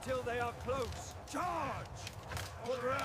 until they are close. Charge! For the realm!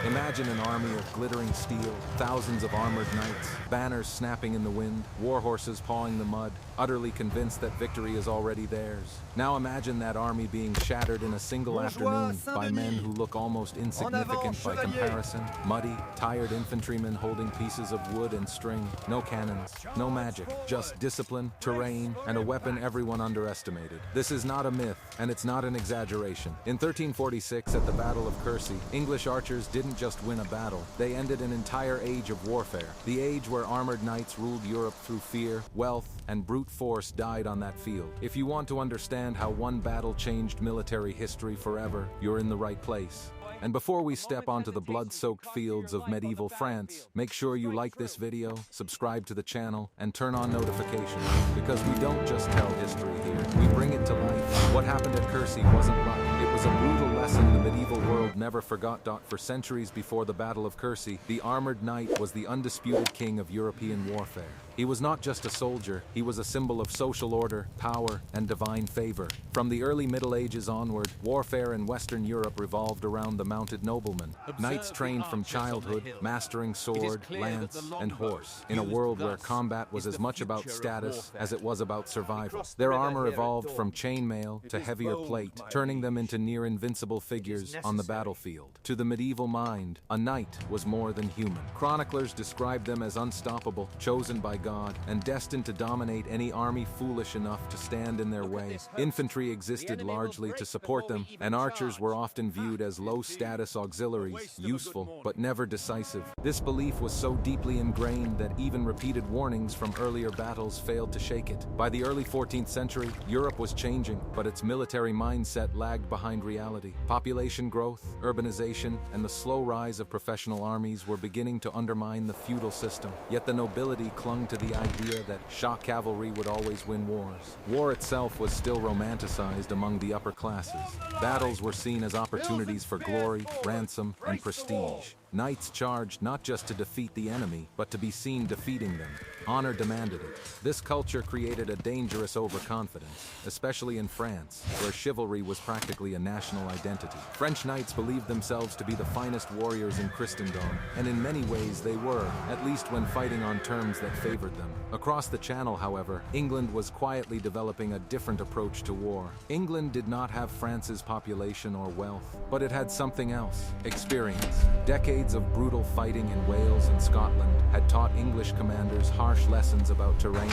Imagine an army of glittering steel, thousands of armored knights, banners snapping in the wind, war horses pawing the mud, utterly convinced that victory is already theirs. Now imagine that army being shattered in a single afternoon by men who look almost insignificant by comparison. Muddy, tired infantrymen holding pieces of wood and string. No cannons, no magic, just discipline, terrain, and a weapon everyone underestimated. This is not a myth, and it's not an exaggeration. In 1346, at the Battle of Crécy, English archers didn't just win a battle, they ended an entire age of warfare. The age where armored knights ruled Europe through fear, wealth, and brute force died on that field. If you want to understand how one battle changed military history forever, you're in the right place. And before we step onto the blood-soaked fields of medieval France, make sure you like this video, subscribe to the channel, and turn on notifications. Because we don't just tell history here, we bring it to life. What happened at Crécy wasn't luck. It was a brutal lesson the medieval world never forgot. For centuries before the Battle of Crécy, the armored knight was the undisputed king of European warfare. He was not just a soldier, he was a symbol of social order, power, and divine favor. From the early Middle Ages onward, warfare in Western Europe revolved around the mounted nobleman. Knights trained from childhood, mastering sword, lance, and horse, in a world where combat was as much about status as it was about survival. Their armor evolved from chainmail to heavier plate, turning them into near-invincible figures on the battlefield. To the medieval mind, a knight was more than human. Chroniclers described them as unstoppable, chosen by God, and destined to dominate any army foolish enough to stand in their way. Infantry existed largely to support them, and archers were often viewed as low-status auxiliaries, useful but never decisive. This belief was so deeply ingrained that even repeated warnings from earlier battles failed to shake it. By the early 14th century, Europe was changing, but its military mindset lagged behind reality. Population growth, urbanization, and the slow rise of professional armies were beginning to undermine the feudal system. Yet the nobility clung to the idea that shock cavalry would always win wars. War itself was still romanticized among the upper classes. Battles were seen as opportunities for glory, ransom, and prestige. Knights charged not just to defeat the enemy, but to be seen defeating them. Honor demanded it. This culture created a dangerous overconfidence, especially in France, where chivalry was practically a national identity. French knights believed themselves to be the finest warriors in Christendom, and in many ways they were, at least when fighting on terms that favored them. Across the Channel, however, England was quietly developing a different approach to war. England did not have France's population or wealth, but it had something else: experience. Decades of brutal fighting in Wales and Scotland had taught English commanders harsh lessons about terrain,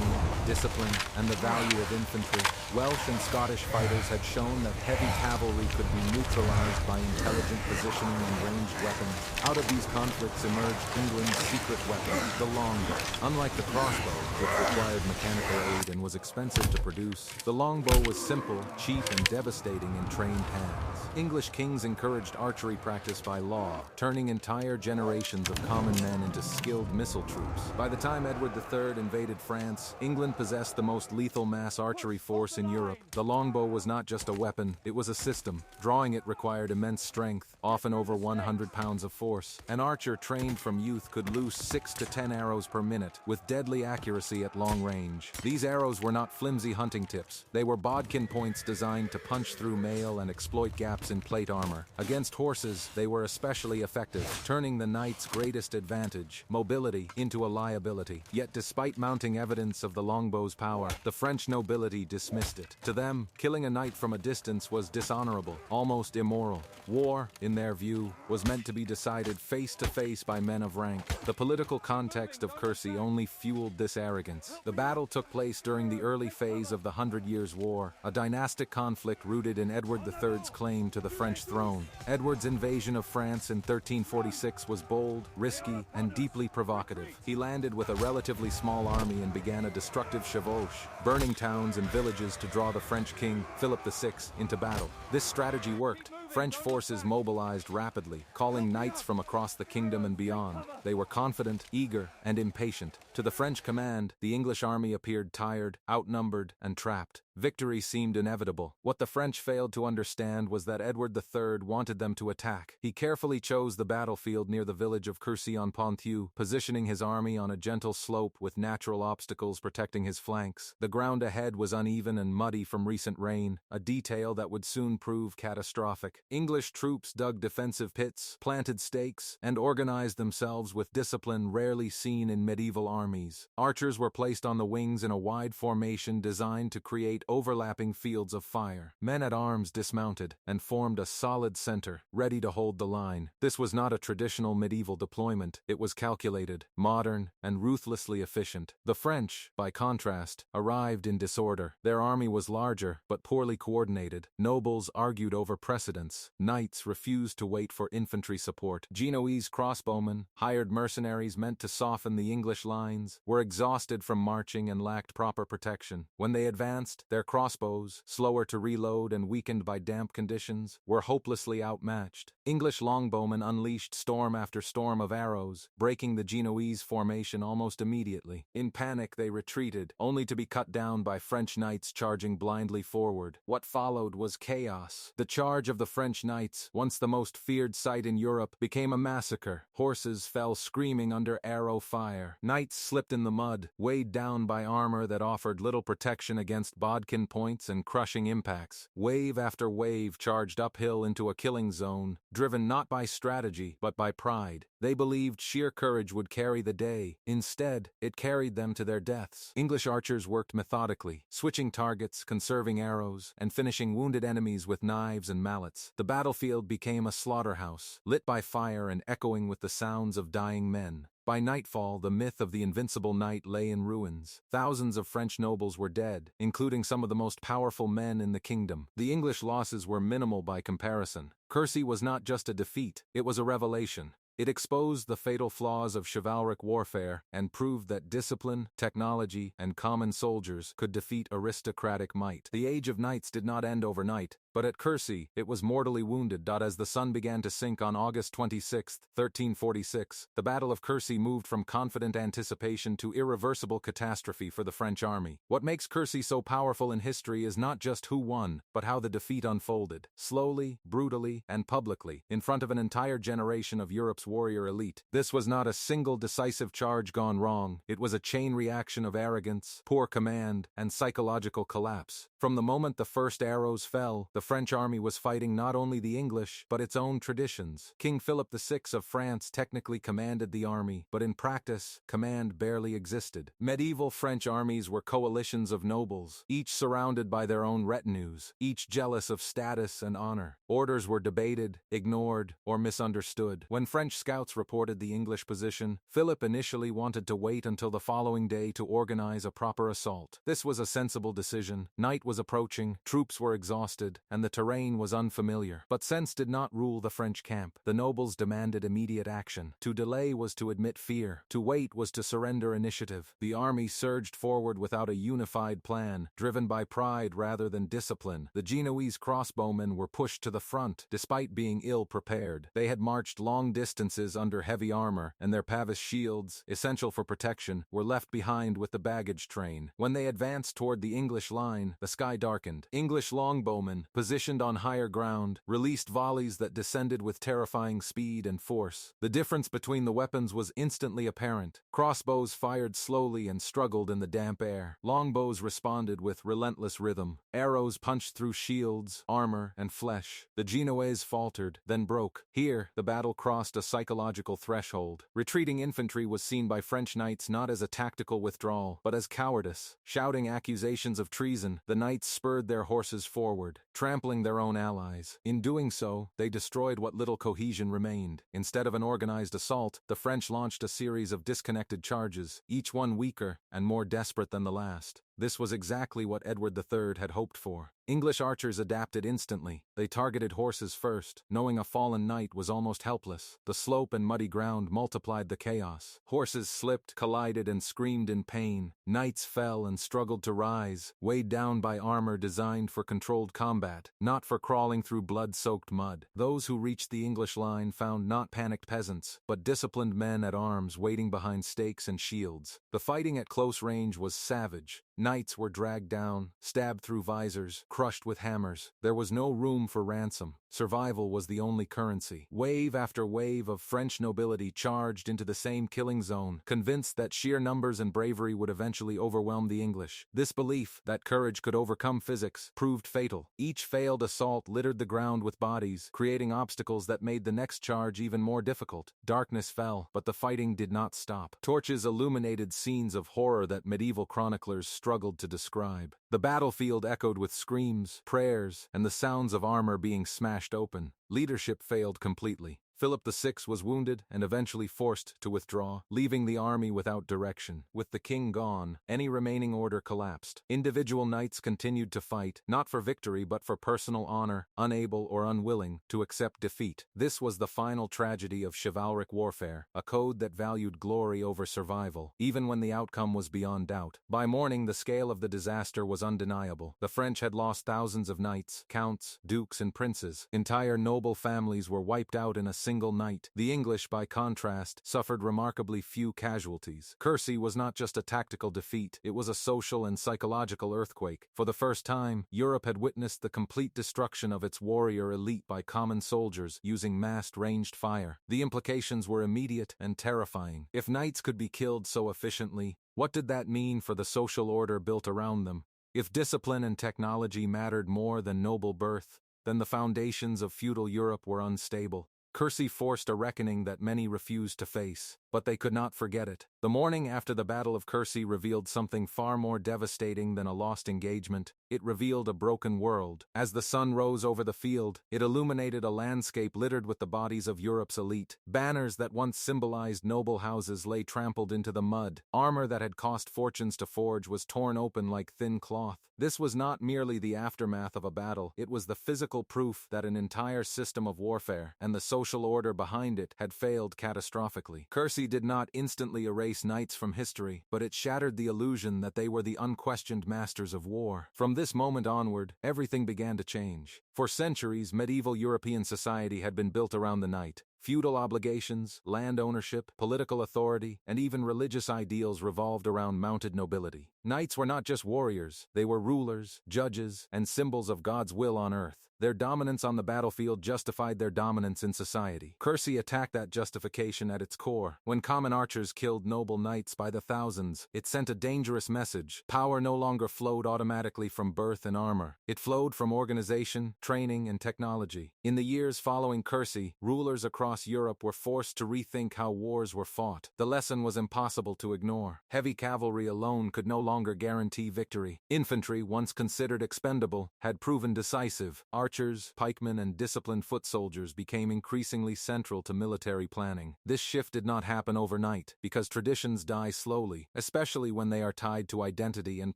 discipline, and the value of infantry. Welsh and Scottish fighters had shown that heavy cavalry could be neutralized by intelligent positioning and ranged weapons. Out of these conflicts emerged England's secret weapon, the longbow. Unlike the crossbow, which required mechanical aid and was expensive to produce, the longbow was simple, cheap, and devastating in trained hands. English kings encouraged archery practice by law, turning entire generations of common men into skilled missile troops. By the time Edward III invaded France, England possessed the most lethal mass archery force in Europe. The longbow was not just a weapon, it was a system. Drawing it required immense strength, often over 100 pounds of force. An archer trained from youth could loose 6 to 10 arrows per minute, with deadly accuracy at long range. These arrows were not flimsy hunting tips. They were bodkin points designed to punch through mail and exploit gaps in plate armor. Against horses, they were especially effective, turning the knight's greatest advantage, mobility, into a liability. Yet despite mounting evidence of the longbow's power, the French nobility dismissed it. To them, killing a knight from a distance was dishonorable, almost immoral. War, in their view, was meant to be decided face to face by men of rank. The political context of Crécy only fueled this arrogance. The battle took place during the early phase of the 100 Years' War, a dynastic conflict rooted in Edward III's claim to the French throne. Edward's invasion of France in 1346 was bold, risky, and deeply provocative. He landed with a relatively small army and began a destructive chevauche, burning towns and villages to draw the French king, Philip VI, into battle. This strategy worked. French forces mobilized rapidly, calling knights from across the kingdom and beyond. They were confident, eager, and impatient. To the French command, the English army appeared tired, outnumbered, and trapped. Victory seemed inevitable. What the French failed to understand was that Edward III wanted them to attack. He carefully chose the battlefield near the village of Crécy-en-Ponthieu, positioning his army on a gentle slope with natural obstacles protecting his flanks. The ground ahead was uneven and muddy from recent rain, a detail that would soon prove catastrophic. English troops dug defensive pits, planted stakes, and organized themselves with discipline rarely seen in medieval armies. Archers were placed on the wings in a wide formation designed to create overlapping fields of fire. Men-at-arms dismounted and formed a solid center, ready to hold the line. This was not a traditional medieval deployment. It was calculated, modern, and ruthlessly efficient. The French, by contrast, arrived in disorder. Their army was larger, but poorly coordinated. Nobles argued over precedence. Knights refused to wait for infantry support. Genoese crossbowmen, hired mercenaries meant to soften the English lines, were exhausted from marching and lacked proper protection. When they advanced, their crossbows, slower to reload and weakened by damp conditions, were hopelessly outmatched. English longbowmen unleashed storm after storm of arrows, breaking the Genoese formation almost immediately. In panic they retreated, only to be cut down by French knights charging blindly forward. What followed was chaos. The charge of the French knights, once the most feared sight in Europe, became a massacre. Horses fell screaming under arrow fire. Knights slipped in the mud, weighed down by armor that offered little protection against bodkin points and crushing impacts. Wave after wave charged uphill into a killing zone, driven not by strategy but by pride. They believed sheer courage would carry the day. Instead, it carried them to their deaths. English archers worked methodically, switching targets, conserving arrows, and finishing wounded enemies with knives and mallets. The battlefield became a slaughterhouse, lit by fire and echoing with the sounds of dying men. By nightfall, the myth of the invincible knight lay in ruins. Thousands of French nobles were dead, including some of the most powerful men in the kingdom. The English losses were minimal by comparison. Crécy was not just a defeat, it was a revelation. It exposed the fatal flaws of chivalric warfare and proved that discipline, technology, and common soldiers could defeat aristocratic might. The age of knights did not end overnight, but at Crécy, it was mortally wounded. As the sun began to sink on August 26, 1346, the Battle of Crécy moved from confident anticipation to irreversible catastrophe for the French army. What makes Crécy so powerful in history is not just who won, but how the defeat unfolded. Slowly, brutally, and publicly, in front of an entire generation of Europe's warrior elite. This was not a single decisive charge gone wrong. It was a chain reaction of arrogance, poor command, and psychological collapse. From the moment the first arrows fell, the French army was fighting not only the English, but its own traditions. King Philip VI of France technically commanded the army, but in practice, command barely existed. Medieval French armies were coalitions of nobles, each surrounded by their own retinues, each jealous of status and honor. Orders were debated, ignored, or misunderstood. When French scouts reported the English position, Philip initially wanted to wait until the following day to organize a proper assault. This was a sensible decision. Night was approaching, troops were exhausted, and the terrain was unfamiliar. But sense did not rule the French camp. The nobles demanded immediate action. To delay was to admit fear. To wait was to surrender initiative. The army surged forward without a unified plan, driven by pride rather than discipline. The Genoese crossbowmen were pushed to the front, despite being ill-prepared. They had marched long distances under heavy armor, and their pavis shields, essential for protection, were left behind with the baggage train. When they advanced toward the English line, the sky darkened. English longbowmen, positioned on higher ground, released volleys that descended with terrifying speed and force. The difference between the weapons was instantly apparent. Crossbows fired slowly and struggled in the damp air. Longbows responded with relentless rhythm. Arrows punched through shields, armor, and flesh. The Genoese faltered, then broke. Here, the battle crossed a psychological threshold. Retreating infantry was seen by French knights not as a tactical withdrawal, but as cowardice. Shouting accusations of treason, the knights spurred their horses forward, trampling their own allies. In doing so, they destroyed what little cohesion remained. Instead of an organized assault, the French launched a series of disconnected charges, each one weaker and more desperate than the last. This was exactly what Edward III had hoped for. English archers adapted instantly. They targeted horses first, knowing a fallen knight was almost helpless. The slope and muddy ground multiplied the chaos. Horses slipped, collided, and screamed in pain. Knights fell and struggled to rise, weighed down by armor designed for controlled combat, not for crawling through blood-soaked mud. Those who reached the English line found not panicked peasants, but disciplined men at arms waiting behind stakes and shields. The fighting at close range was savage. Knights were dragged down, stabbed through visors, crushed with hammers. There was no room for ransom. Survival was the only currency. Wave after wave of French nobility charged into the same killing zone, convinced that sheer numbers and bravery would eventually overwhelm the English. This belief that courage could overcome physics proved fatal. Each failed assault littered the ground with bodies, creating obstacles that made the next charge even more difficult. Darkness fell, but the fighting did not stop. Torches illuminated scenes of horror that medieval chroniclers struggled to describe. The battlefield echoed with screams, prayers, and the sounds of armor being smashed open. Leadership failed completely. Philip VI was wounded and eventually forced to withdraw, leaving the army without direction. With the king gone, any remaining order collapsed. Individual knights continued to fight, not for victory but for personal honor, unable or unwilling to accept defeat. This was the final tragedy of chivalric warfare, a code that valued glory over survival, even when the outcome was beyond doubt. By morning, the scale of the disaster was undeniable. The French had lost thousands of knights, counts, dukes, and princes. Entire noble families were wiped out in a single night. The English, by contrast, suffered remarkably few casualties. Crécy was not just a tactical defeat, it was a social and psychological earthquake. For the first time, Europe had witnessed the complete destruction of its warrior elite by common soldiers using massed ranged fire. The implications were immediate and terrifying. If knights could be killed so efficiently, what did that mean for the social order built around them? If discipline and technology mattered more than noble birth, then the foundations of feudal Europe were unstable. Crécy forced a reckoning that many refused to face, but they could not forget it. The morning after the Battle of Crécy revealed something far more devastating than a lost engagement. It revealed a broken world. As the sun rose over the field, it illuminated a landscape littered with the bodies of Europe's elite. Banners that once symbolized noble houses lay trampled into the mud. Armor that had cost fortunes to forge was torn open like thin cloth. This was not merely the aftermath of a battle, it was the physical proof that an entire system of warfare, and the social order behind it, had failed catastrophically. Crécy did not instantly erase knights from history, but it shattered the illusion that they were the unquestioned masters of war. From this moment onward, everything began to change. For centuries, medieval European society had been built around the knight. Feudal obligations, land ownership, political authority, and even religious ideals revolved around mounted nobility. Knights were not just warriors, they were rulers, judges, and symbols of God's will on earth. Their dominance on the battlefield justified their dominance in society. Crécy attacked that justification at its core. When common archers killed noble knights by the thousands, it sent a dangerous message. Power no longer flowed automatically from birth and armor. It flowed from organization, training, and technology. In the years following Crécy, rulers across Europe were forced to rethink how wars were fought. The lesson was impossible to ignore. Heavy cavalry alone could no longer guarantee victory. Infantry, once considered expendable, had proven decisive. Archers, pikemen, and disciplined foot soldiers became increasingly central to military planning. This shift did not happen overnight, because traditions die slowly, especially when they are tied to identity and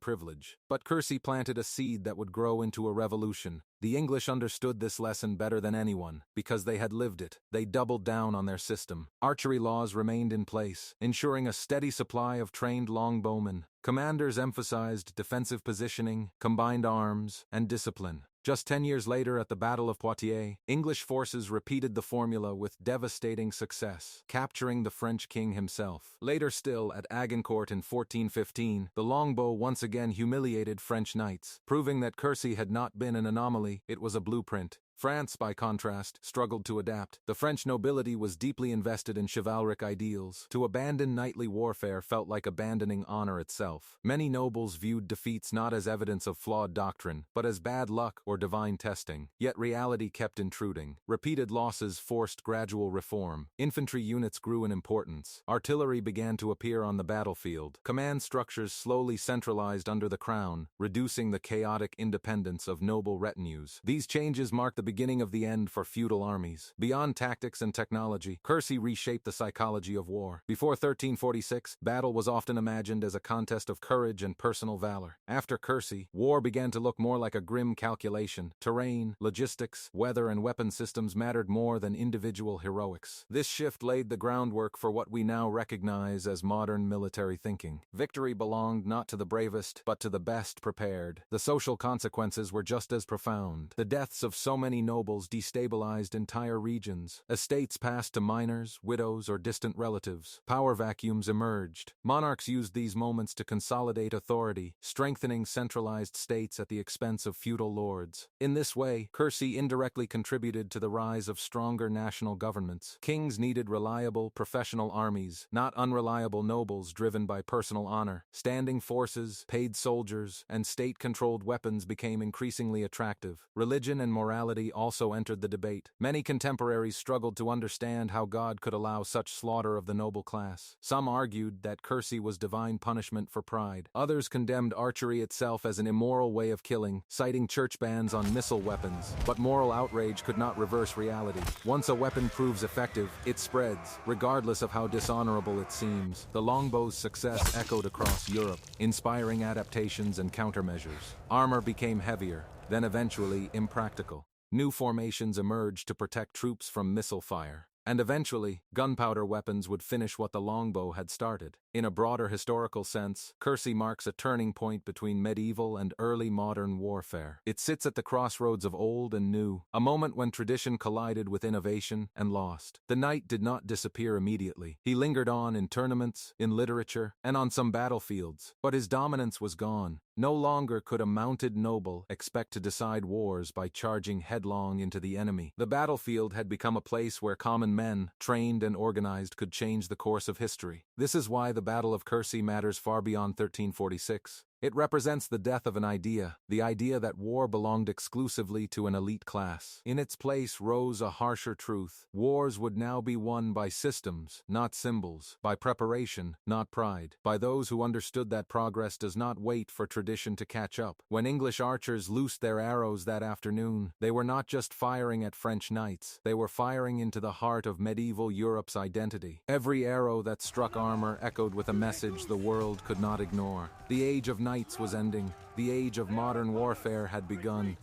privilege. But Crécy planted a seed that would grow into a revolution. The English understood this lesson better than anyone, because they had lived it. They doubled down on their system. Archery laws remained in place, ensuring a steady supply of trained longbowmen. Commanders emphasized defensive positioning, combined arms, and discipline. Just 10 years later, at the Battle of Poitiers, English forces repeated the formula with devastating success, capturing the French king himself. Later still, at Agincourt in 1415, the longbow once again humiliated French knights, proving that Crécy had not been an anomaly, it was a blueprint. France, by contrast, struggled to adapt. The French nobility was deeply invested in chivalric ideals. To abandon knightly warfare felt like abandoning honor itself. Many nobles viewed defeats not as evidence of flawed doctrine, but as bad luck or divine testing. Yet reality kept intruding. Repeated losses forced gradual reform. Infantry units grew in importance. Artillery began to appear on the battlefield. Command structures slowly centralized under the crown, reducing the chaotic independence of noble retinues. These changes marked the beginning of the end for feudal armies. Beyond tactics and technology, Crécy reshaped the psychology of war. Before 1346, battle was often imagined as a contest of courage and personal valor. After Crécy, war began to look more like a grim calculation. Terrain, logistics, weather, and weapon systems mattered more than individual heroics. This shift laid the groundwork for what we now recognize as modern military thinking. Victory belonged not to the bravest, but to the best prepared. The social consequences were just as profound. The deaths of so many many nobles destabilized entire regions. Estates passed to minors, widows, or distant relatives. Power vacuums emerged. Monarchs used these moments to consolidate authority, strengthening centralized states at the expense of feudal lords. In this way, Crécy indirectly contributed to the rise of stronger national governments. Kings needed reliable, professional armies, not unreliable nobles driven by personal honor. Standing forces, paid soldiers, and state-controlled weapons became increasingly attractive. Religion and morality also entered the debate. Many contemporaries struggled to understand how God could allow such slaughter of the noble class. Some argued that Crécy was divine punishment for pride. Others condemned archery itself as an immoral way of killing, citing church bans on missile weapons. But moral outrage could not reverse reality. Once a weapon proves effective, it spreads, regardless of how dishonorable it seems. The longbow's success echoed across Europe, inspiring adaptations and countermeasures. Armor became heavier, then eventually impractical. New formations emerged to protect troops from missile fire. And eventually, gunpowder weapons would finish what the longbow had started. In a broader historical sense, Crécy marks a turning point between medieval and early modern warfare. It sits at the crossroads of old and new, a moment when tradition collided with innovation and lost. The knight did not disappear immediately. He lingered on in tournaments, in literature, and on some battlefields, but his dominance was gone. No longer could a mounted noble expect to decide wars by charging headlong into the enemy. The battlefield had become a place where common men, trained and organized, could change the course of history. This is why the Battle of Crécy matters far beyond 1346. It represents the death of an idea, the idea that war belonged exclusively to an elite class. In its place rose a harsher truth. Wars would now be won by systems, not symbols, by preparation, not pride, by those who understood that progress does not wait for tradition to catch up. When English archers loosed their arrows that afternoon, they were not just firing at French knights, they were firing into the heart of medieval Europe's identity. Every arrow that struck armor echoed with a message the world could not ignore. The age of knights was ending. The age of modern warfare had begun.